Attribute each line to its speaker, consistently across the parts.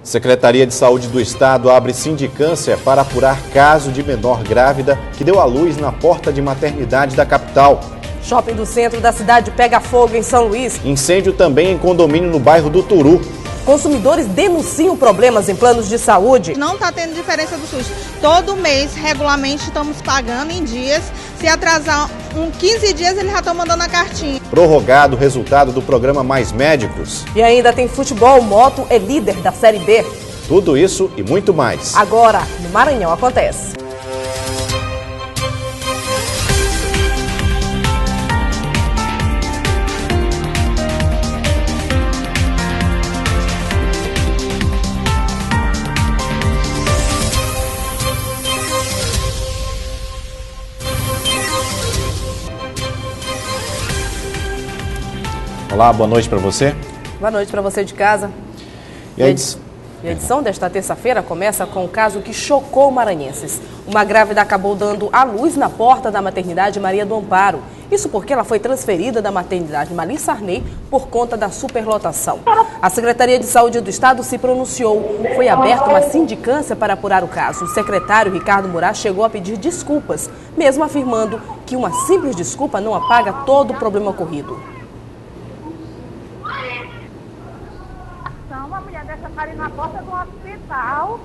Speaker 1: Secretaria de Saúde do Estado abre sindicância para apurar caso de menor grávida que deu à luz na porta de maternidade da capital.
Speaker 2: Shopping do centro da cidade pega fogo em São Luís.
Speaker 1: Incêndio também em condomínio no bairro do Turu.
Speaker 2: Consumidores denunciam problemas em planos de saúde.
Speaker 3: Não está tendo diferença do SUS. Todo mês, regularmente, estamos pagando em dias. Se atrasar 15 dias, eles já estão mandando a cartinha.
Speaker 1: Prorrogado o resultado do programa Mais Médicos.
Speaker 2: E ainda tem futebol. Moto é líder da Série B.
Speaker 1: Tudo isso e muito mais.
Speaker 2: Agora, no Maranhão acontece.
Speaker 1: Olá, boa noite para você.
Speaker 2: Boa noite para você de casa. E a edição desta terça-feira começa com um caso que chocou maranhenses. Uma grávida acabou dando à luz na porta da maternidade Maria do Amparo. Isso porque ela foi transferida da maternidade Marli Sarney por conta da superlotação. A Secretaria de Saúde do Estado se pronunciou. Foi aberta uma sindicância para apurar o caso. O secretário Ricardo Murat chegou a pedir desculpas, mesmo afirmando que uma simples desculpa não apaga todo o problema ocorrido.
Speaker 4: Uma mulher dessa cara na porta do hospital.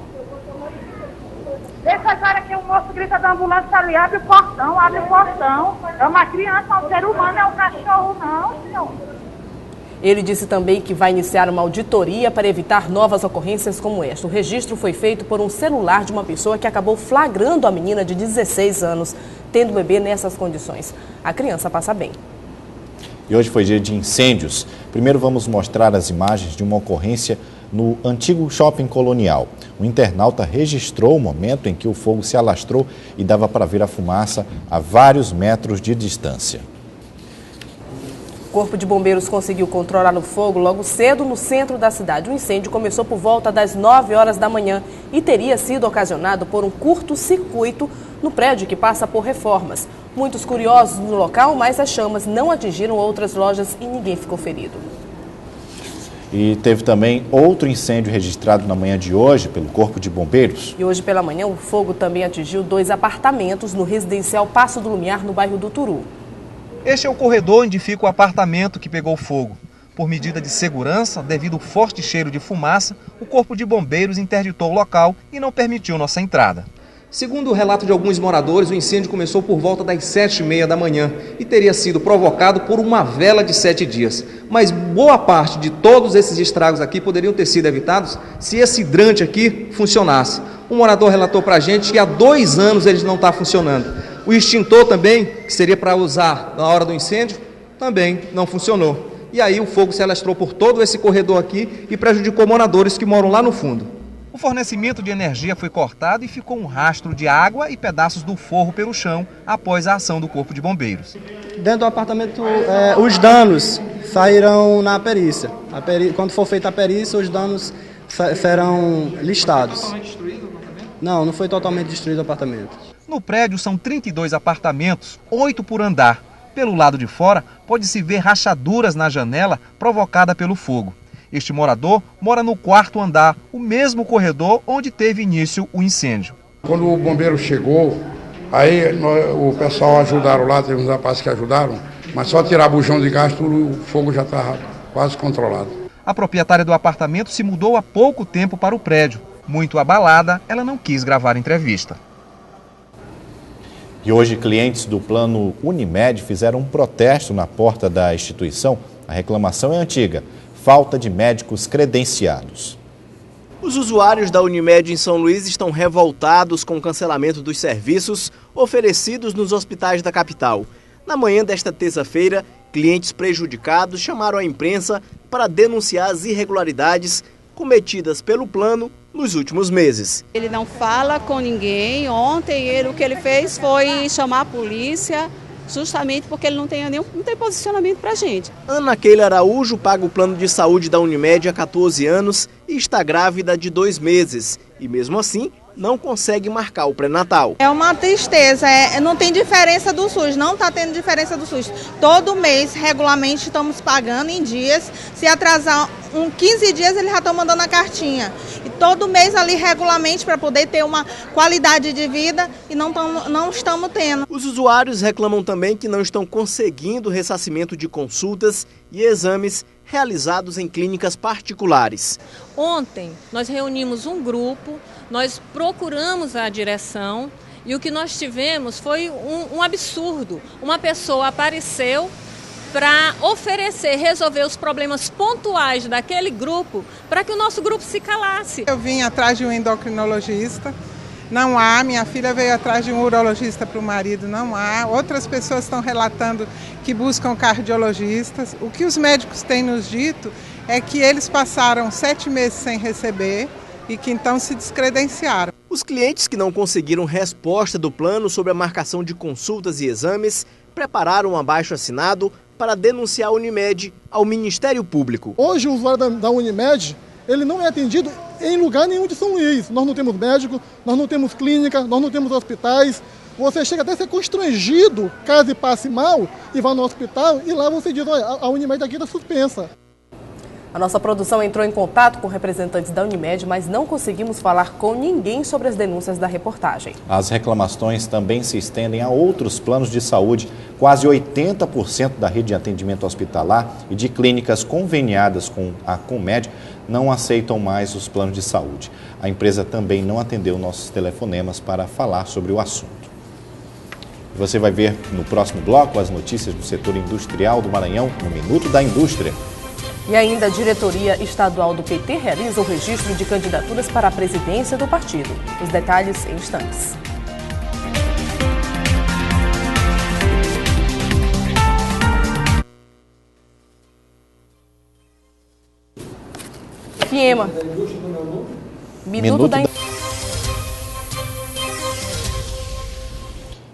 Speaker 4: Deixa agora que o moço grita da ambulância ali, abre o portão. É uma criança, é um ser humano, é um cachorro, não, senhor.
Speaker 2: Ele disse também que vai iniciar uma auditoria para evitar novas ocorrências como esta. O registro foi feito por um celular de uma pessoa que acabou flagrando a menina de 16 anos, tendo o bebê nessas condições. A criança passa bem.
Speaker 1: E hoje foi dia de incêndios. Primeiro vamos mostrar as imagens de uma ocorrência no antigo shopping colonial. O internauta registrou o momento em que o fogo se alastrou e dava para ver a fumaça a vários metros de distância.
Speaker 2: O Corpo de Bombeiros conseguiu controlar o fogo logo cedo no centro da cidade. O incêndio começou por volta das 9 horas da manhã e teria sido ocasionado por um curto-circuito no prédio que passa por reformas. Muitos curiosos no local, mas as chamas não atingiram outras lojas e ninguém ficou ferido.
Speaker 1: E teve também outro incêndio registrado na manhã de hoje pelo Corpo de Bombeiros.
Speaker 2: E hoje pela manhã o fogo também atingiu 2 apartamentos no residencial Passo do Lumiar, no bairro do Turu.
Speaker 5: Este é o corredor onde fica o apartamento que pegou fogo. Por medida de segurança, devido ao forte cheiro de fumaça, o Corpo de Bombeiros interditou o local e não permitiu nossa entrada. Segundo o relato de alguns moradores, o incêndio começou por volta das 7h30 da manhã e teria sido provocado por uma vela de 7 dias. Mas boa parte de todos esses estragos aqui poderiam ter sido evitados se esse hidrante aqui funcionasse. Um morador relatou para a gente que há 2 anos ele não está funcionando. O extintor também, que seria para usar na hora do incêndio, também não funcionou. E aí o fogo se alastrou por todo esse corredor aqui e prejudicou moradores que moram lá no fundo. O fornecimento de energia foi cortado e ficou um rastro de água e pedaços do forro pelo chão após a ação do Corpo de Bombeiros.
Speaker 6: Dentro do apartamento, os danos sairão na perícia. Quando for feita a perícia, os danos serão listados. Foi totalmente destruído o apartamento? Não foi totalmente destruído o apartamento.
Speaker 5: No prédio são 32 apartamentos, 8 por andar. Pelo lado de fora, pode-se ver rachaduras na janela provocada pelo fogo. Este morador mora no 4º andar, o mesmo corredor onde teve início o incêndio.
Speaker 7: Quando o bombeiro chegou, aí o pessoal ajudaram lá, teve uns rapazes que ajudaram, mas só tirar bujão de gás, o fogo já estava quase controlado.
Speaker 5: A proprietária do apartamento se mudou há pouco tempo para o prédio. Muito abalada, ela não quis gravar entrevista.
Speaker 1: E hoje, clientes do plano Unimed fizeram um protesto na porta da instituição. A reclamação é antiga: falta de médicos credenciados.
Speaker 8: Os usuários da Unimed em São Luís estão revoltados com o cancelamento dos serviços oferecidos nos hospitais da capital. Na manhã desta terça-feira, clientes prejudicados chamaram a imprensa para denunciar as irregularidades cometidas pelo plano nos últimos meses.
Speaker 9: Ele não fala com ninguém. Ontem o que ele fez foi chamar a polícia, justamente porque ele não tem posicionamento para a gente.
Speaker 8: Ana Keila Araújo paga o plano de saúde da Unimed há 14 anos e está grávida de 2 meses. E mesmo assim, não consegue marcar o pré-natal.
Speaker 3: É uma tristeza, não tem diferença do SUS, não está tendo diferença do SUS. Todo mês, regularmente, estamos pagando em dias. Se atrasar 15 dias, eles já estão mandando a cartinha. E todo mês ali, regularmente, para poder ter uma qualidade de vida, e não estamos tendo.
Speaker 8: Os usuários reclamam também que não estão conseguindo ressarcimento de consultas e exames realizados em clínicas particulares.
Speaker 10: Ontem, nós reunimos um grupo, nós procuramos a direção e o que nós tivemos foi um absurdo. Uma pessoa apareceu para resolver os problemas pontuais daquele grupo, para que o nosso grupo se calasse.
Speaker 11: Eu vim atrás de um endocrinologista, não há. Minha filha veio atrás de um urologista para o marido, não há. Outras pessoas estão relatando que buscam cardiologistas. O que os médicos têm nos dito é que eles passaram 7 meses sem receber e que então se descredenciaram.
Speaker 8: Os clientes que não conseguiram resposta do plano sobre a marcação de consultas e exames prepararam um abaixo-assinado para denunciar a Unimed ao Ministério Público.
Speaker 12: Hoje o usuário da Unimed, ele não é atendido em lugar nenhum de São Luís. Nós não temos médico, nós não temos clínica, nós não temos hospitais. Você chega até a ser constrangido caso passe mal e vá no hospital e lá você diz, olha, a Unimed aqui está suspensa.
Speaker 2: A nossa produção entrou em contato com representantes da Unimed, mas não conseguimos falar com ninguém sobre as denúncias da reportagem.
Speaker 1: As reclamações também se estendem a outros planos de saúde. Quase 80% da rede de atendimento hospitalar e de clínicas conveniadas com a Conmed não aceitam mais os planos de saúde. A empresa também não atendeu nossos telefonemas para falar sobre o assunto. Você vai ver no próximo bloco as notícias do setor industrial do Maranhão, no Minuto da Indústria.
Speaker 2: E ainda a diretoria estadual do PT realiza o registro de candidaturas para a presidência do partido. Os detalhes em instantes. Fiema. Minuto da Indústria.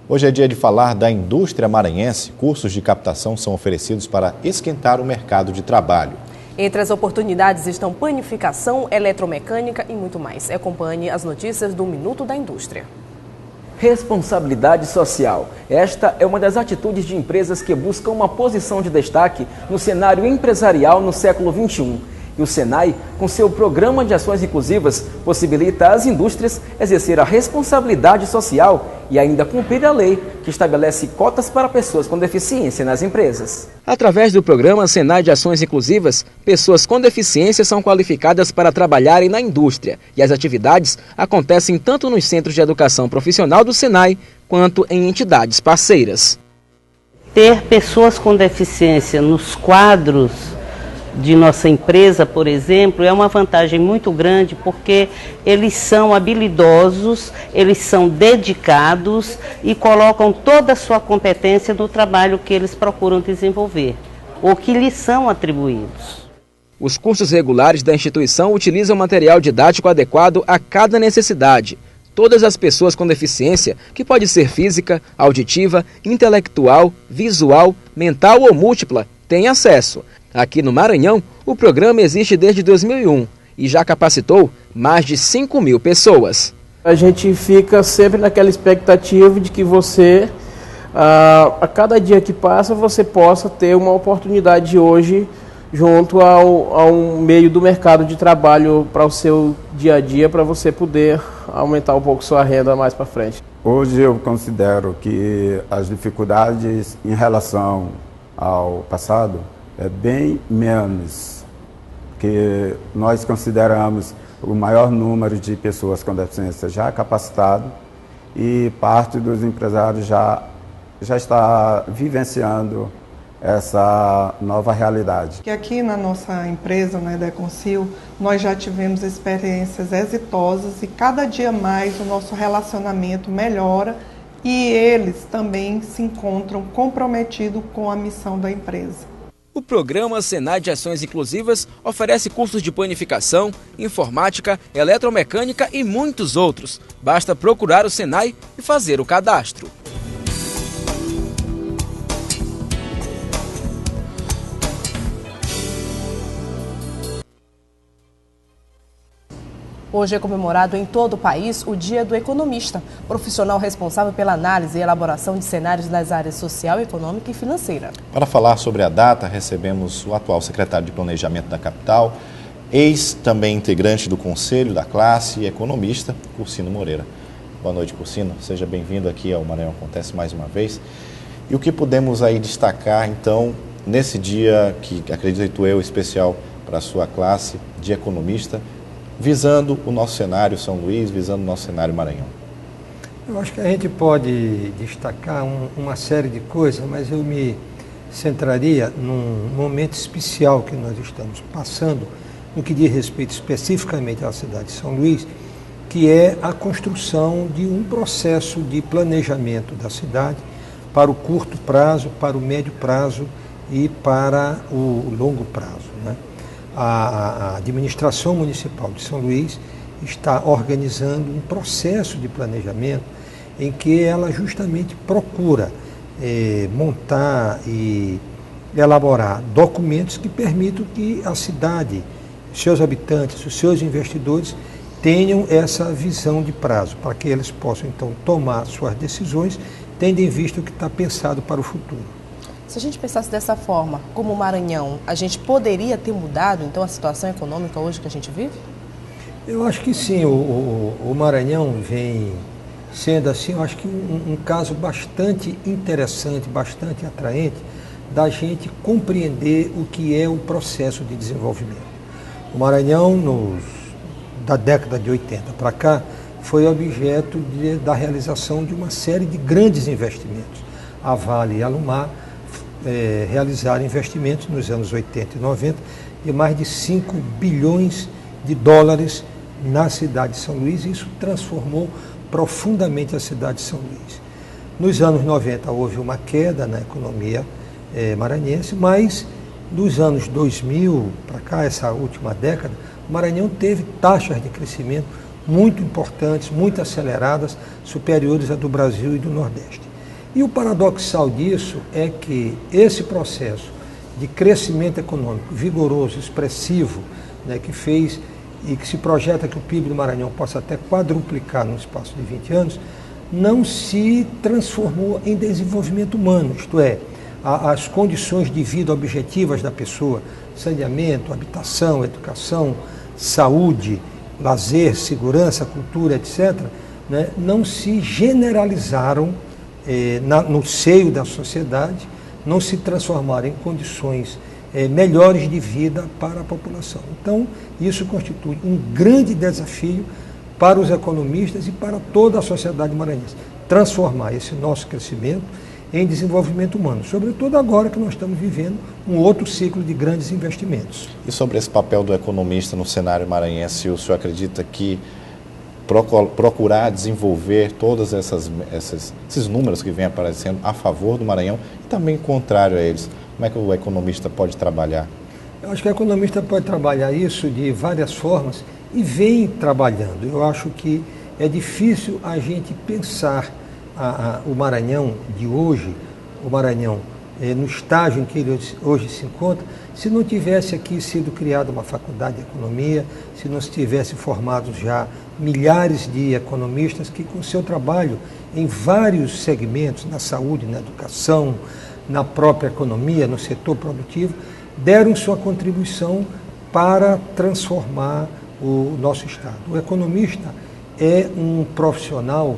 Speaker 1: Hoje é dia de falar da indústria maranhense. Cursos de captação são oferecidos para esquentar o mercado de trabalho.
Speaker 2: Entre as oportunidades estão panificação, eletromecânica e muito mais. Acompanhe as notícias do Minuto da Indústria.
Speaker 13: Responsabilidade social. Esta é uma das atitudes de empresas que buscam uma posição de destaque no cenário empresarial no século XXI. E o Senai, com seu programa de ações inclusivas, possibilita às indústrias exercer a responsabilidade social e ainda cumprir a lei que estabelece cotas para pessoas com deficiência nas empresas. Através do programa Senai de Ações Inclusivas, pessoas com deficiência são qualificadas para trabalharem na indústria e as atividades acontecem tanto nos centros de educação profissional do Senai quanto em entidades parceiras.
Speaker 14: Ter pessoas com deficiência nos quadros de nossa empresa, por exemplo, é uma vantagem muito grande porque eles são habilidosos, eles são dedicados e colocam toda a sua competência no trabalho que eles procuram desenvolver, ou que lhes são atribuídos.
Speaker 13: Os cursos regulares da instituição utilizam material didático adequado a cada necessidade. Todas as pessoas com deficiência, que pode ser física, auditiva, intelectual, visual, mental ou múltipla, têm acesso. Aqui no Maranhão, o programa existe desde 2001 e já capacitou mais de 5.000 pessoas.
Speaker 15: A gente fica sempre naquela expectativa de que você, a cada dia que passa, você possa ter uma oportunidade hoje junto a um meio do mercado de trabalho para o seu dia a dia, para você poder aumentar um pouco sua renda mais para frente.
Speaker 16: Hoje eu considero que as dificuldades em relação ao passado é bem menos, que nós consideramos o maior número de pessoas com deficiência já capacitado e parte dos empresários já está vivenciando essa nova realidade.
Speaker 17: Que aqui na nossa empresa, na Edeconcil, nós já tivemos experiências exitosas e cada dia mais o nosso relacionamento melhora e eles também se encontram comprometidos com a missão da empresa.
Speaker 13: O programa Senai de Ações Inclusivas oferece cursos de panificação, informática, eletromecânica e muitos outros. Basta procurar o Senai e fazer o cadastro.
Speaker 2: Hoje é comemorado em todo o país o Dia do Economista, profissional responsável pela análise e elaboração de cenários nas áreas social, econômica e financeira.
Speaker 1: Para falar sobre a data, recebemos o atual secretário de Planejamento da capital, também integrante do Conselho da Classe e economista, Cursino Moreira. Boa noite, Cursino. Seja bem-vindo aqui ao Maranhão Acontece mais uma vez. E o que podemos aí destacar, então, nesse dia que, acredito eu, especial para a sua classe de economista, visando o nosso cenário São Luís, visando o nosso cenário Maranhão?
Speaker 18: Eu acho que a gente pode destacar uma série de coisas, mas eu me centraria num momento especial que nós estamos passando, no que diz respeito especificamente à cidade de São Luís, que é a construção de um processo de planejamento da cidade para o curto prazo, para o médio prazo e para o longo prazo, né? A administração municipal de São Luís está organizando um processo de planejamento em que ela justamente procura montar e elaborar documentos que permitam que a cidade, seus habitantes, os seus investidores tenham essa visão de prazo, para que eles possam então tomar suas decisões, tendo em vista o que está pensado para o futuro.
Speaker 2: Se a gente pensasse dessa forma, como o Maranhão, a gente poderia ter mudado, então, a situação econômica hoje que a gente vive?
Speaker 18: Eu acho que sim. O Maranhão vem sendo, assim, eu acho que um caso bastante interessante, bastante atraente, da gente compreender o que é o processo de desenvolvimento. O Maranhão, da década de 80 para cá, foi objeto da realização de uma série de grandes investimentos. A Vale e a Alumar realizaram investimentos nos anos 80 e 90 de mais de 5 bilhões de dólares na cidade de São Luís, e isso transformou profundamente a cidade de São Luís. Nos anos 90 houve uma queda na economia maranhense, mas dos anos 2000 para cá, essa última década, o Maranhão teve taxas de crescimento muito importantes, muito aceleradas, superiores à do Brasil e do Nordeste. E o paradoxal disso é que esse processo de crescimento econômico vigoroso, expressivo, né, que fez e que se projeta que o PIB do Maranhão possa até quadruplicar no espaço de 20 anos, não se transformou em desenvolvimento humano, isto é, as condições de vida objetivas da pessoa, saneamento, habitação, educação, saúde, lazer, segurança, cultura, etc., né, não se generalizaram no seio da sociedade, não se transformaram em condições melhores de vida para a população. Então, isso constitui um grande desafio para os economistas e para toda a sociedade maranhense, transformar esse nosso crescimento em desenvolvimento humano, sobretudo agora que nós estamos vivendo um outro ciclo de grandes investimentos.
Speaker 1: E sobre esse papel do economista no cenário maranhense, o senhor acredita que procurar desenvolver todos esses números que vêm aparecendo a favor do Maranhão e também contrário a eles, como é que o economista pode trabalhar?
Speaker 18: Eu acho que o economista pode trabalhar isso de várias formas e vem trabalhando. Eu acho que é difícil a gente pensar o Maranhão de hoje, o Maranhão no estágio em que ele hoje se encontra, se não tivesse aqui sido criada uma faculdade de economia, se não se tivesse formado já milhares de economistas que, com seu trabalho em vários segmentos, na saúde, na educação, na própria economia, no setor produtivo, deram sua contribuição para transformar o nosso Estado. O economista é um profissional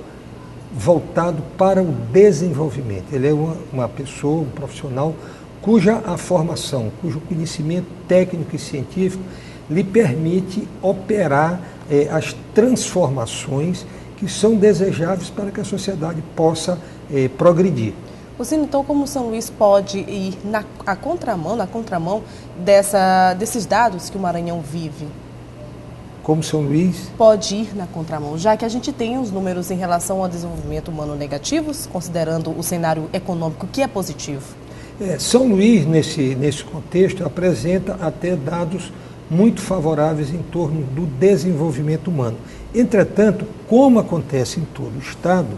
Speaker 18: voltado para o desenvolvimento. Ele é uma pessoa, um profissional cuja a formação, cujo conhecimento técnico e científico lhe permite operar as transformações que são desejáveis para que a sociedade possa progredir.
Speaker 2: Cursino, então, como São Luís pode ir na contramão desses dados que o Maranhão vive?
Speaker 18: Como São Luís
Speaker 2: pode ir na contramão, já que a gente tem os números em relação ao desenvolvimento humano negativos, considerando o cenário econômico que é positivo?
Speaker 18: São Luís, nesse contexto, apresenta até dados muito favoráveis em torno do desenvolvimento humano. Entretanto, como acontece em todo o Estado,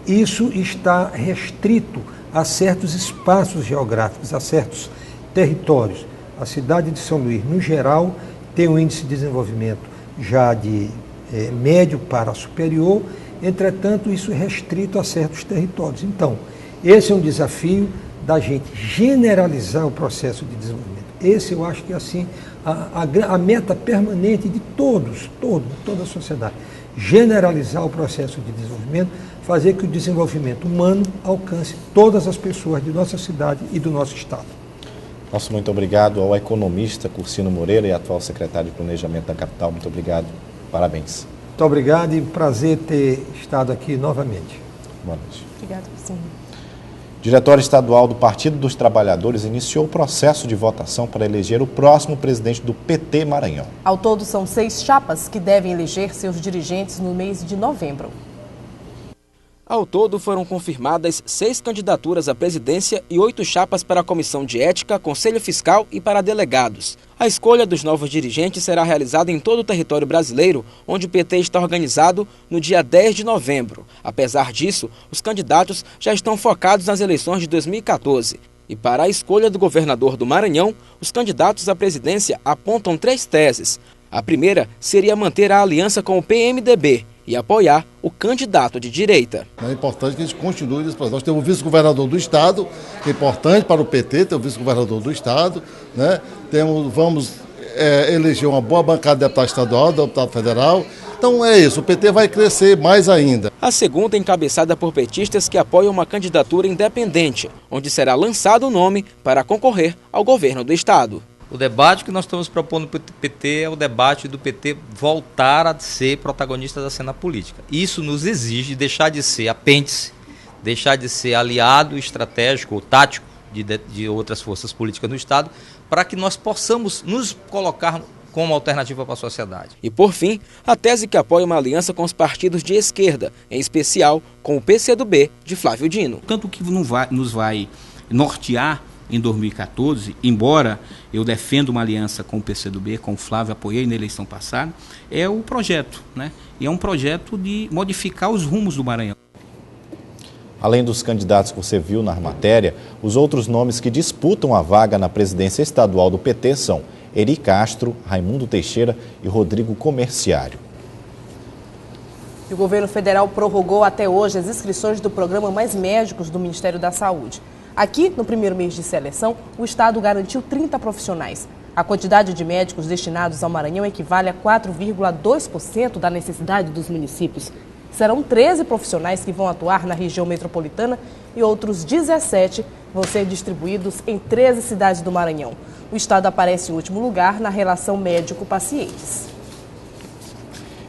Speaker 18: isso está restrito a certos espaços geográficos, a certos territórios. A cidade de São Luís, no geral, tem um índice de desenvolvimento já de médio para superior, entretanto isso é restrito a certos territórios. Então, esse é um desafio da gente generalizar o processo de desenvolvimento. Esse eu acho que é assim a meta permanente de toda a sociedade. Generalizar o processo de desenvolvimento, fazer que o desenvolvimento humano alcance todas as pessoas de nossa cidade e do nosso estado.
Speaker 1: Nosso muito obrigado ao economista Cursino Moreira e atual secretário de Planejamento da capital. Muito obrigado. Parabéns.
Speaker 18: Muito obrigado e prazer ter estado aqui novamente.
Speaker 1: Boa noite.
Speaker 2: Obrigado, Cursino.
Speaker 1: O Diretório Estadual do Partido dos Trabalhadores iniciou o processo de votação para eleger o próximo presidente do PT Maranhão.
Speaker 2: Ao todo, são 6 chapas que devem eleger seus dirigentes no mês de novembro.
Speaker 13: Ao todo, foram confirmadas 6 candidaturas à presidência e 8 chapas para a Comissão de Ética, Conselho Fiscal e para delegados. A escolha dos novos dirigentes será realizada em todo o território brasileiro, onde o PT está organizado no dia 10 de novembro. Apesar disso, os candidatos já estão focados nas eleições de 2014. E para a escolha do governador do Maranhão, os candidatos à presidência apontam 3 teses. A primeira seria manter a aliança com o PMDB e apoiar o candidato de direita.
Speaker 19: É importante que a gente continue nesse processo. Nós temos o vice-governador do Estado, que é importante para o PT ter o vice-governador do Estado, né? Vamos eleger uma boa bancada de deputado estadual, de deputado federal. Então é isso, o PT vai crescer mais ainda.
Speaker 13: A segunda é encabeçada por petistas que apoiam uma candidatura independente, onde será lançado o nome para concorrer ao governo do Estado.
Speaker 20: O debate que nós estamos propondo para o PT é o debate do PT voltar a ser protagonista da cena política. Isso nos exige deixar de ser apêndice, deixar de ser aliado estratégico ou tático de outras forças políticas no Estado, para que nós possamos nos colocar como alternativa para a sociedade.
Speaker 13: E por fim, a tese que apoia uma aliança com os partidos de esquerda, em especial com o PCdoB de Flávio Dino.
Speaker 21: Tanto que nos vai nortear em 2014, embora eu defenda uma aliança com o PCdoB, com o Flávio, apoiei na eleição passada, é o projeto, né? E é um projeto de modificar os rumos do Maranhão.
Speaker 1: Além dos candidatos que você viu na matéria, os outros nomes que disputam a vaga na presidência estadual do PT são Eri Castro, Raimundo Teixeira e Rodrigo Comerciário.
Speaker 2: E o governo federal prorrogou até hoje as inscrições do programa Mais Médicos do Ministério da Saúde. Aqui, no primeiro mês de seleção, o Estado garantiu 30 profissionais. A quantidade de médicos destinados ao Maranhão equivale a 4,2% da necessidade dos municípios. Serão 13 profissionais que vão atuar na região metropolitana e outros 17 vão ser distribuídos em 13 cidades do Maranhão. O Estado aparece em último lugar na relação médico-pacientes.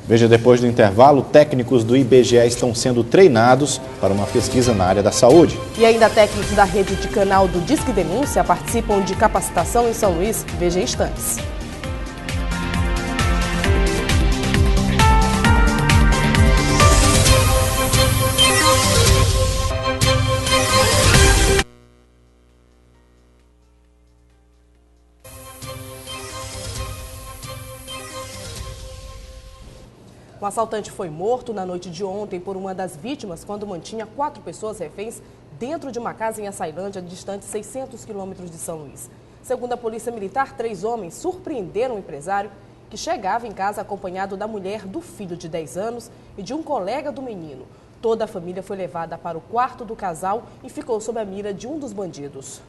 Speaker 1: Veja, depois do intervalo, técnicos do IBGE estão sendo treinados para uma pesquisa na área da saúde.
Speaker 2: E ainda técnicos da rede de canal do Disque Denúncia participam de capacitação em São Luís. Veja em instantes. Um assaltante foi morto na noite de ontem por uma das vítimas quando mantinha 4 pessoas reféns dentro de uma casa em Açailândia, distante 600 quilômetros de São Luís. Segundo a Polícia Militar, 3 homens surpreenderam o empresário que chegava em casa acompanhado da mulher, do filho de 10 anos e de um colega do menino. Toda a família foi levada para o quarto do casal e ficou sob a mira de um dos bandidos.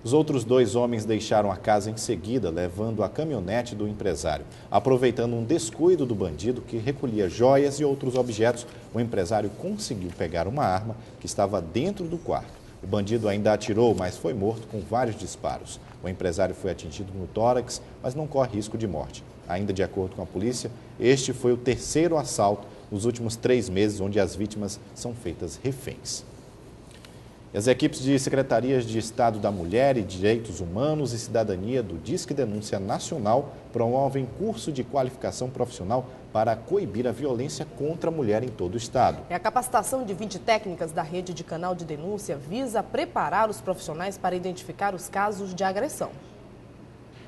Speaker 1: Os outros 2 homens deixaram a casa em seguida, levando a caminhonete do empresário. Aproveitando um descuido do bandido, que recolhia joias e outros objetos, o empresário conseguiu pegar uma arma que estava dentro do quarto. O bandido ainda atirou, mas foi morto com vários disparos. O empresário foi atingido no tórax, mas não corre risco de morte. Ainda de acordo com a polícia, este foi o 3º assalto nos últimos 3 meses, onde as vítimas são feitas reféns. E as equipes de Secretarias de Estado da Mulher e Direitos Humanos e Cidadania do Disque Denúncia Nacional promovem curso de qualificação profissional para coibir a violência contra a mulher em todo o Estado.
Speaker 2: A capacitação de 20 técnicas da rede de canal de denúncia visa preparar os profissionais para identificar os casos de agressão.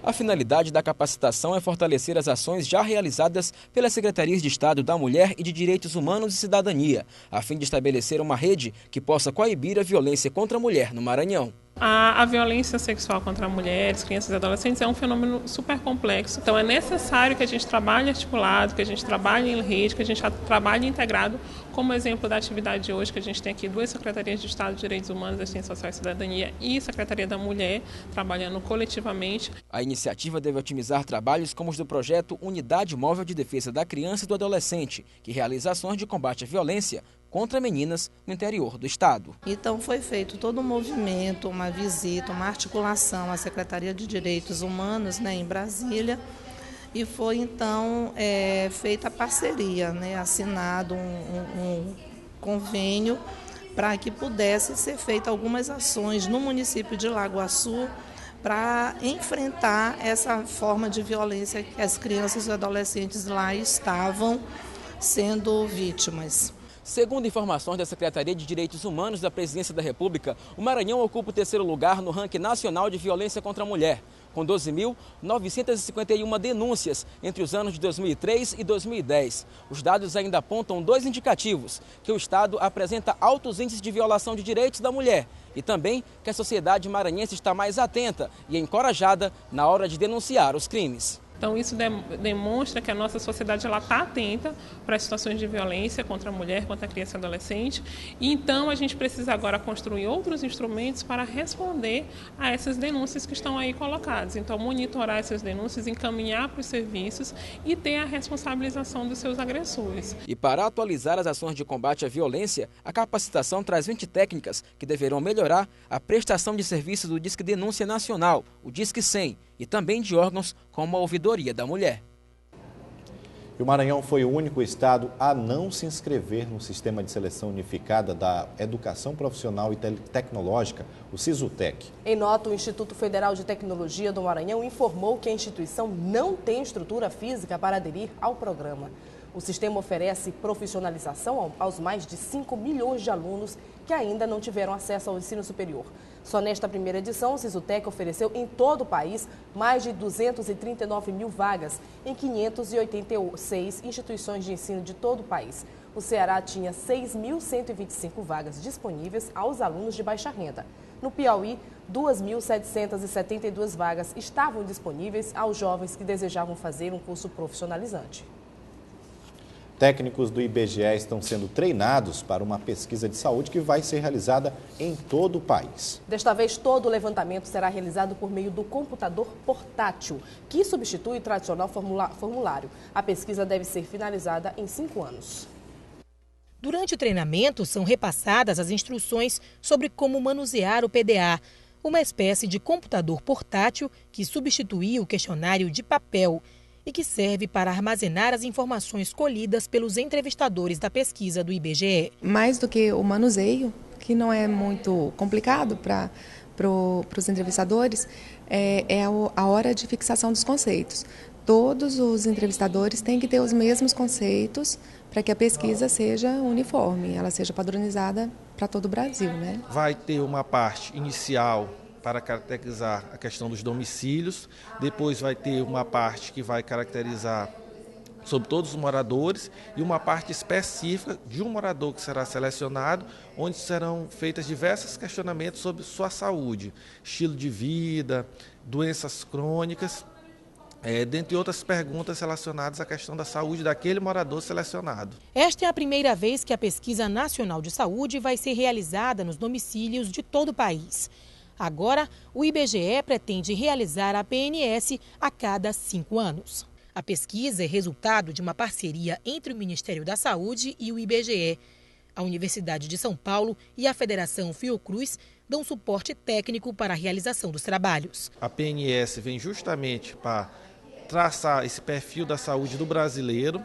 Speaker 13: A finalidade da capacitação é fortalecer as ações já realizadas pelas Secretarias de Estado da Mulher e de Direitos Humanos e Cidadania, a fim de estabelecer uma rede que possa coibir a violência contra a mulher no Maranhão.
Speaker 4: A violência sexual contra mulheres, crianças e adolescentes é um fenômeno super complexo. Então é necessário que a gente trabalhe articulado, que a gente trabalhe em rede, que a gente trabalhe integrado. Como exemplo da atividade de hoje, que a gente tem aqui 2 Secretarias de Estado de Direitos Humanos, Assistência Social e Cidadania e Secretaria da Mulher, trabalhando coletivamente.
Speaker 13: A iniciativa deve otimizar trabalhos como os do projeto Unidade Móvel de Defesa da Criança e do Adolescente, que realiza ações de combate à violência contra meninas no interior do estado.
Speaker 22: Então foi feito todo um movimento, uma visita, uma articulação à Secretaria de Direitos Humanos, em Brasília, e foi então feita a parceria, assinado um convênio para que pudesse ser feita algumas ações no município de Lagoaçu para enfrentar essa forma de violência que as crianças e adolescentes lá estavam sendo vítimas.
Speaker 13: Segundo informações da Secretaria de Direitos Humanos da Presidência da República, o Maranhão ocupa o 3º lugar no ranking nacional de violência contra a mulher, com 12.951 denúncias entre os anos de 2003 e 2010. Os dados ainda apontam 2 indicativos, que o Estado apresenta altos índices de violação de direitos da mulher e também que a sociedade maranhense está mais atenta e encorajada na hora de denunciar os crimes.
Speaker 4: Então isso demonstra que a nossa sociedade está atenta para as situações de violência contra a mulher, contra a criança e adolescente. E então a gente precisa agora construir outros instrumentos para responder a essas denúncias que estão aí colocadas. Então monitorar essas denúncias, encaminhar para os serviços e ter a responsabilização dos seus agressores.
Speaker 13: E para atualizar as ações de combate à violência, a capacitação traz 20 técnicas que deverão melhorar a prestação de serviços do Disque Denúncia Nacional, o Disque 100, e também de órgãos como a Ouvidoria da Mulher.
Speaker 1: E o Maranhão foi o único estado a não se inscrever no Sistema de Seleção Unificada da Educação Profissional e Tecnológica, o SISUTEC.
Speaker 2: Em nota, o Instituto Federal de Tecnologia do Maranhão informou que a instituição não tem estrutura física para aderir ao programa. O sistema oferece profissionalização aos mais de 5 milhões de alunos que ainda não tiveram acesso ao ensino superior. Só nesta primeira edição, o SISUTEC ofereceu em todo o país mais de 239 mil vagas em 586 instituições de ensino de todo o país. O Ceará tinha 6.125 vagas disponíveis aos alunos de baixa renda. No Piauí, 2.772 vagas estavam disponíveis aos jovens que desejavam fazer um curso profissionalizante.
Speaker 1: Técnicos do IBGE estão sendo treinados para uma pesquisa de saúde que vai ser realizada em todo o país.
Speaker 2: Desta vez, todo o levantamento será realizado por meio do computador portátil, que substitui o tradicional formulário. A pesquisa deve ser finalizada em 5 anos.
Speaker 23: Durante o treinamento, são repassadas as instruções sobre como manusear o PDA, uma espécie de computador portátil que substitui o questionário de papel e que serve para armazenar as informações colhidas pelos entrevistadores da pesquisa do IBGE.
Speaker 24: Mais do que o manuseio, que não é muito complicado para os entrevistadores, é a hora de fixação dos conceitos. Todos os entrevistadores têm que ter os mesmos conceitos para que a pesquisa seja uniforme, ela seja padronizada para todo o Brasil,
Speaker 25: Vai ter uma parte inicial para caracterizar a questão dos domicílios, depois vai ter uma parte que vai caracterizar sobre todos os moradores e uma parte específica de um morador que será selecionado, onde serão feitos diversos questionamentos sobre sua saúde, estilo de vida, doenças crônicas, dentre outras perguntas relacionadas à questão da saúde daquele morador selecionado.
Speaker 23: Esta é a primeira vez que a Pesquisa Nacional de Saúde vai ser realizada nos domicílios de todo o país. Agora, o IBGE pretende realizar a PNS a cada 5 anos. A pesquisa é resultado de uma parceria entre o Ministério da Saúde e o IBGE. A Universidade de São Paulo e a Federação Fiocruz dão suporte técnico para a realização dos trabalhos.
Speaker 25: A PNS vem justamente para traçar esse perfil da saúde do brasileiro,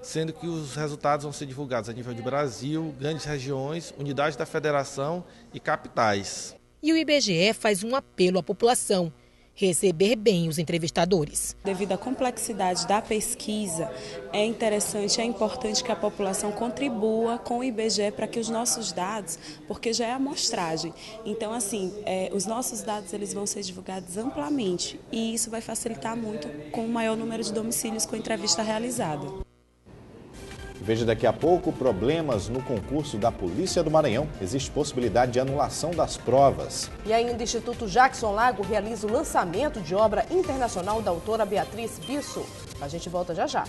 Speaker 25: sendo que os resultados vão ser divulgados a nível de Brasil, grandes regiões, unidades da federação e capitais.
Speaker 23: E o IBGE faz um apelo à população: receber bem os entrevistadores.
Speaker 26: Devido à complexidade da pesquisa, é interessante, é importante que a população contribua com o IBGE para que os nossos dados, porque já é amostragem, então os nossos dados eles vão ser divulgados amplamente e isso vai facilitar muito com o maior número de domicílios com entrevista realizada.
Speaker 1: Veja daqui a pouco problemas no concurso da Polícia do Maranhão. Existe possibilidade de anulação das provas.
Speaker 2: E ainda o Instituto Jackson Lago realiza o lançamento de obra internacional da autora Beatriz Bisso. A gente volta já já.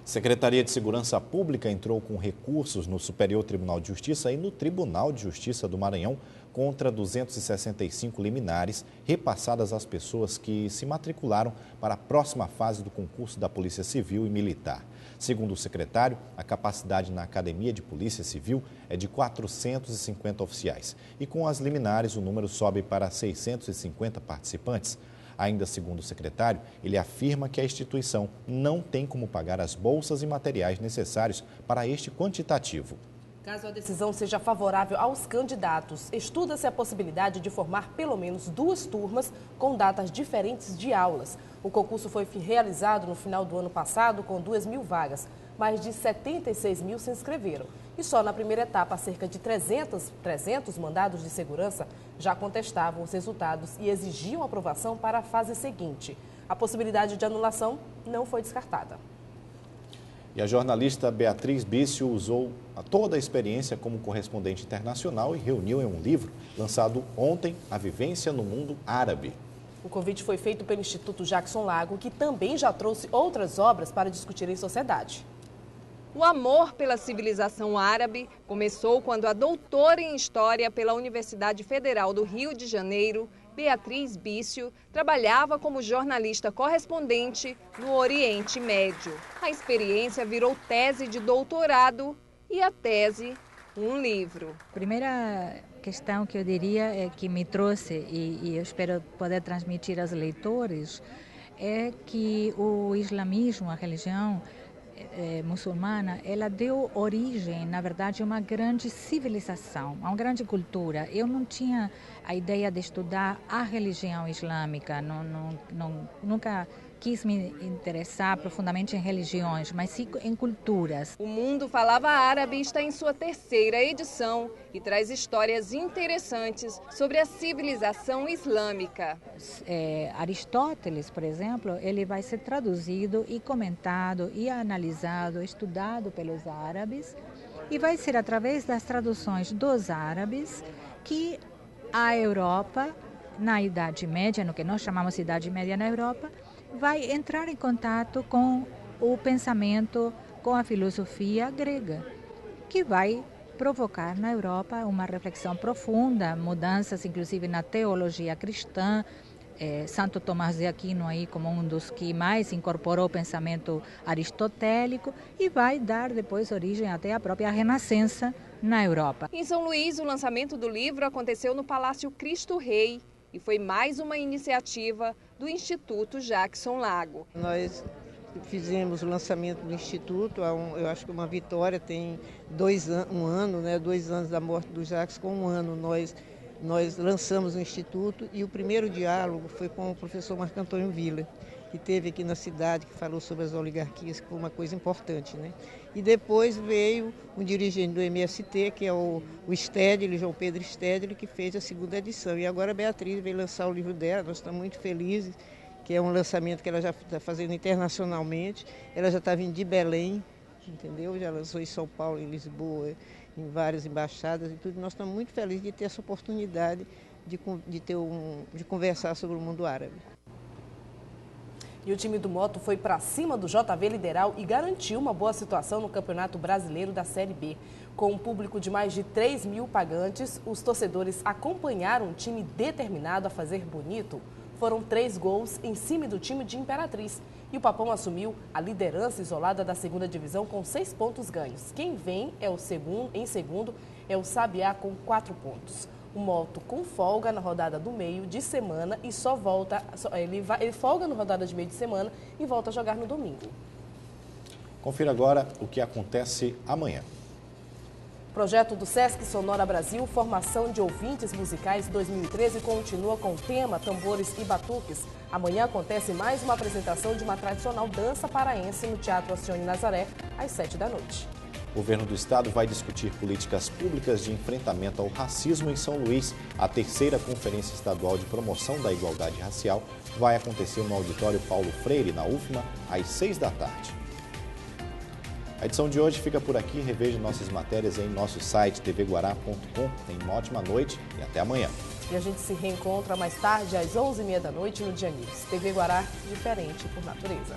Speaker 1: Secretaria de Segurança Pública entrou com recursos no Superior Tribunal de Justiça e no Tribunal de Justiça do Maranhão contra 265 liminares repassadas às pessoas que se matricularam para a próxima fase do concurso da Polícia Civil e Militar. Segundo o secretário, a capacidade na Academia de Polícia Civil é de 450 oficiais e com as liminares o número sobe para 650 participantes. Ainda segundo o secretário, ele afirma que a instituição não tem como pagar as bolsas e materiais necessários para este quantitativo.
Speaker 2: Caso a decisão seja favorável aos candidatos, estuda-se a possibilidade de formar pelo menos 2 turmas com datas diferentes de aulas. O concurso foi realizado no final do ano passado com 2.000 vagas. Mais de 76 mil se inscreveram. E só na primeira etapa, cerca de 300 mandados de segurança já contestavam os resultados e exigiam aprovação para a fase seguinte. A possibilidade de anulação não foi descartada.
Speaker 1: E a jornalista Beatriz Bisso usou toda a experiência como correspondente internacional e reuniu em um livro lançado ontem, A Vivência no Mundo Árabe.
Speaker 2: O convite foi feito pelo Instituto Jackson Lago, que também já trouxe outras obras para discutir em sociedade.
Speaker 3: O amor pela civilização árabe começou quando a doutora em História pela Universidade Federal do Rio de Janeiro, Beatriz Bisso, trabalhava como jornalista correspondente no Oriente Médio. A experiência virou tese de doutorado e a tese, um livro.
Speaker 5: A primeira questão que eu diria é que me trouxe, e eu espero poder transmitir aos leitores, é que o islamismo, a religião muçulmana, ela deu origem, na verdade, a uma grande civilização, a uma grande cultura. Eu não tinha a ideia de estudar a religião islâmica, nunca quis me interessar profundamente em religiões, mas sim em culturas.
Speaker 3: O Mundo Falava Árabe está em sua 3ª edição e traz histórias interessantes sobre a civilização islâmica.
Speaker 5: Aristóteles, por exemplo, ele vai ser traduzido e comentado e analisado, estudado pelos árabes, e vai ser através das traduções dos árabes que a Europa, na Idade Média, no que nós chamamos de Idade Média na Europa, vai entrar em contato com o pensamento, com a filosofia grega, que vai provocar na Europa uma reflexão profunda, mudanças inclusive na teologia cristã. Santo Tomás de Aquino aí como um dos que mais incorporou o pensamento aristotélico e vai dar depois origem até à própria Renascença na Europa.
Speaker 3: Em São Luís, o lançamento do livro aconteceu no Palácio Cristo Rei e foi mais uma iniciativa do Instituto Jackson Lago.
Speaker 6: Nós fizemos o lançamento do Instituto, eu acho que uma vitória, tem 2 anos da morte do Jackson, com 1 ano nós lançamos o Instituto e o primeiro diálogo foi com o professor Marco Antônio Villa, que esteve aqui na cidade, que falou sobre as oligarquias, que foi uma coisa importante, né? E depois veio um dirigente do MST, que é o Stedley, João Pedro Stedley, que fez a 2ª edição. E agora a Beatriz veio lançar o livro dela, nós estamos muito felizes, que é um lançamento que ela já está fazendo internacionalmente. Ela já está vindo de Belém, entendeu? Já lançou em São Paulo, em Lisboa, em várias embaixadas e tudo. Nós estamos muito felizes de ter essa oportunidade de conversar sobre o mundo árabe.
Speaker 2: E o time do Moto foi para cima do JV Lideral e garantiu uma boa situação no Campeonato Brasileiro da Série B. Com um público de mais de 3.000 pagantes, os torcedores acompanharam um time determinado a fazer bonito. Foram 3 gols em cima do time de Imperatriz. E o Papão assumiu a liderança isolada da 2ª divisão com 6 pontos ganhos. Quem vem em segundo é o Sabiá com 4 pontos. O Moto com folga na rodada do meio de semana e ele folga na rodada de meio de semana e volta a jogar no domingo.
Speaker 1: Confira agora o que acontece amanhã.
Speaker 2: Projeto do Sesc Sonora Brasil, Formação de Ouvintes Musicais 2013, continua com o tema Tambores e Batuques. Amanhã acontece mais uma apresentação de uma tradicional dança paraense no Teatro Alcione Nazaré, às 7 da noite.
Speaker 1: O governo do estado vai discutir políticas públicas de enfrentamento ao racismo em São Luís. A terceira Conferência Estadual de Promoção da Igualdade Racial vai acontecer no Auditório Paulo Freire, na UFMA, às 6 da tarde. A edição de hoje fica por aqui. Reveja nossas matérias em nosso site tvguará.com. Tenha uma ótima noite e até amanhã.
Speaker 2: E a gente se reencontra mais tarde, às 11h30 da noite, no Dia News. TV Guará, diferente por natureza.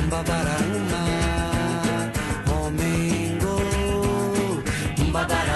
Speaker 7: Babara uma, Romengo, Babara.